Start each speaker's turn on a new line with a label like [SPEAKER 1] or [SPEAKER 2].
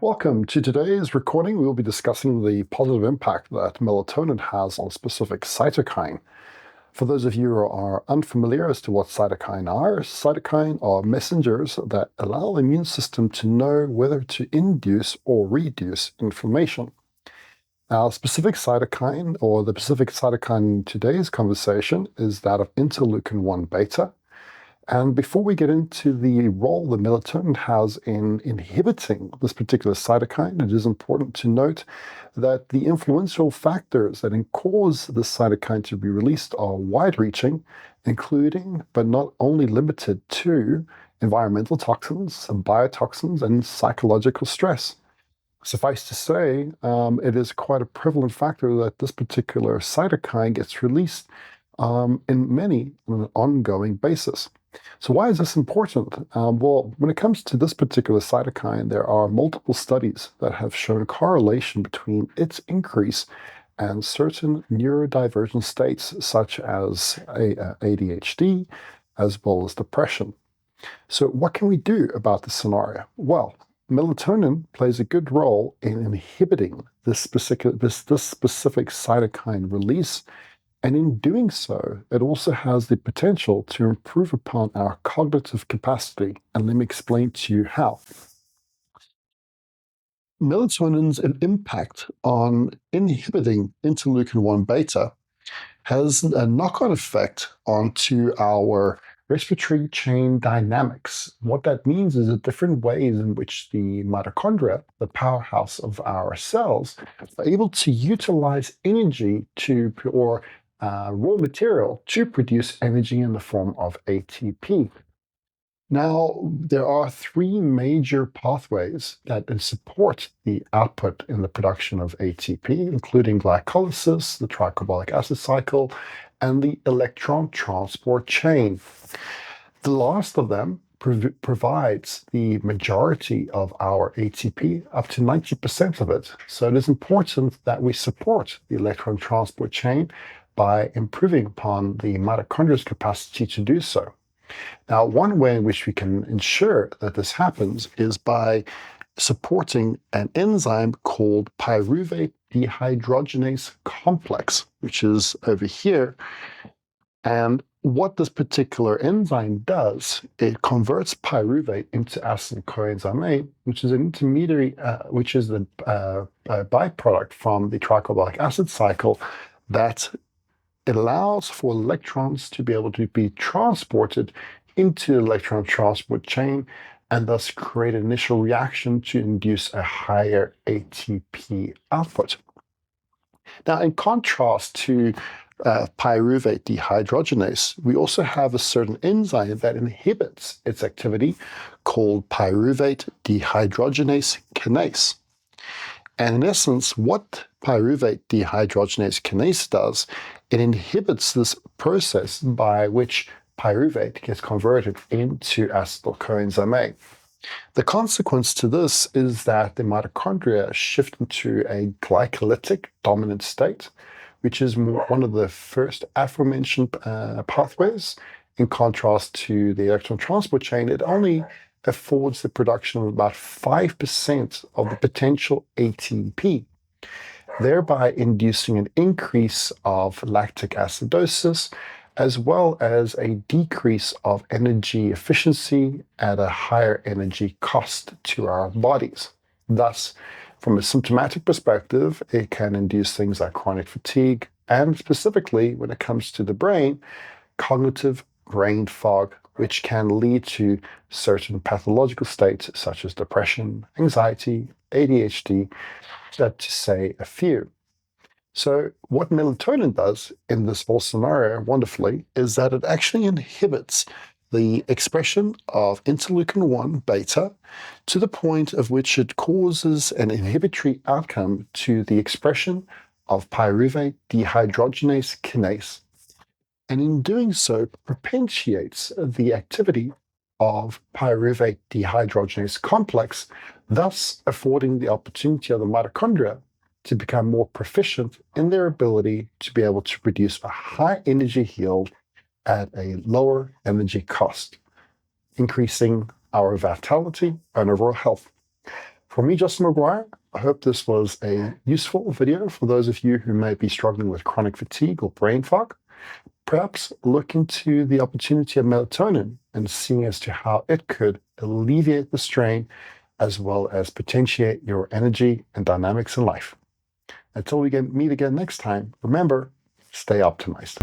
[SPEAKER 1] Welcome to today's recording. We will be discussing the positive impact that melatonin has on a specific cytokine. For those of you who are unfamiliar as to what cytokine are messengers that allow the immune system to know whether to induce or reduce inflammation. Our specific cytokine, or the specific cytokine in today's conversation, is that of interleukin-1 beta. And before we get into the role that melatonin has in inhibiting this particular cytokine, it is important to note that the influential factors that cause this cytokine to be released are wide-reaching, including, but not only limited to, environmental toxins, biotoxins, and psychological stress. Suffice to say, it is quite a prevalent factor that this particular cytokine gets released on an ongoing basis. So why is this important? Well, when it comes to this particular cytokine, there are multiple studies that have shown a correlation between its increase and certain neurodivergent states, such as ADHD, as well as depression. So what can we do about this scenario? Well, melatonin plays a good role in inhibiting this specific cytokine release. And in doing so, it also has the potential to improve upon our cognitive capacity. And let me explain to you how. Melatonin's impact on inhibiting interleukin-1 beta has a knock-on effect onto our respiratory chain dynamics. What that means is the different ways in which the mitochondria, the powerhouse of our cells, are able to utilize energy or raw material to produce energy in the form of ATP. Now, there are three major pathways that support the output in the production of ATP, including glycolysis, the tricarbolic acid cycle, and the electron transport chain. The last of them provides the majority of our ATP, up to 90% of it. So it is important that we support the electron transport chain by improving upon the mitochondria's capacity to do so. Now, one way in which we can ensure that this happens is by supporting an enzyme called pyruvate dehydrogenase complex, which is over here. And what this particular enzyme does, it converts pyruvate into acyl coenzyme A, which is an intermediary, which is the byproduct from the tricarbolic acid cycle that it allows for electrons to be able to be transported into the electron transport chain and thus create an initial reaction to induce a higher ATP output. Now, in contrast to pyruvate dehydrogenase, we also have a certain enzyme that inhibits its activity called pyruvate dehydrogenase kinase. And in essence, what pyruvate dehydrogenase kinase does, it inhibits this process by which pyruvate gets converted into acyl coenzyme A. The consequence to this is that the mitochondria shift into a glycolytic dominant state, which is one of the first aforementioned pathways. In contrast to the electron transport chain, it only affords the production of about 5% of the potential ATP, thereby inducing an increase of lactic acidosis, as well as a decrease of energy efficiency at a higher energy cost to our bodies. Thus, from a symptomatic perspective, it can induce things like chronic fatigue, and specifically when it comes to the brain, cognitive brain fog, which can lead to certain pathological states such as depression, anxiety, ADHD, to say a few. So what melatonin does in this whole scenario, wonderfully, is that it actually inhibits the expression of interleukin-1 beta to the point of which it causes an inhibitory outcome to the expression of pyruvate dehydrogenase kinase, and in doing so propitiates the activity of pyruvate dehydrogenase complex, thus affording the opportunity of the mitochondria to become more proficient in their ability to be able to produce a high energy yield at a lower energy cost, increasing our vitality and overall health. For me, Justin Maguire, I hope this was a useful video for those of you who may be struggling with chronic fatigue or brain fog. Perhaps look into the opportunity of melatonin and seeing as to how it could alleviate the strain as well as potentiate your energy and dynamics in life. Until we meet again next time, remember, stay optimized.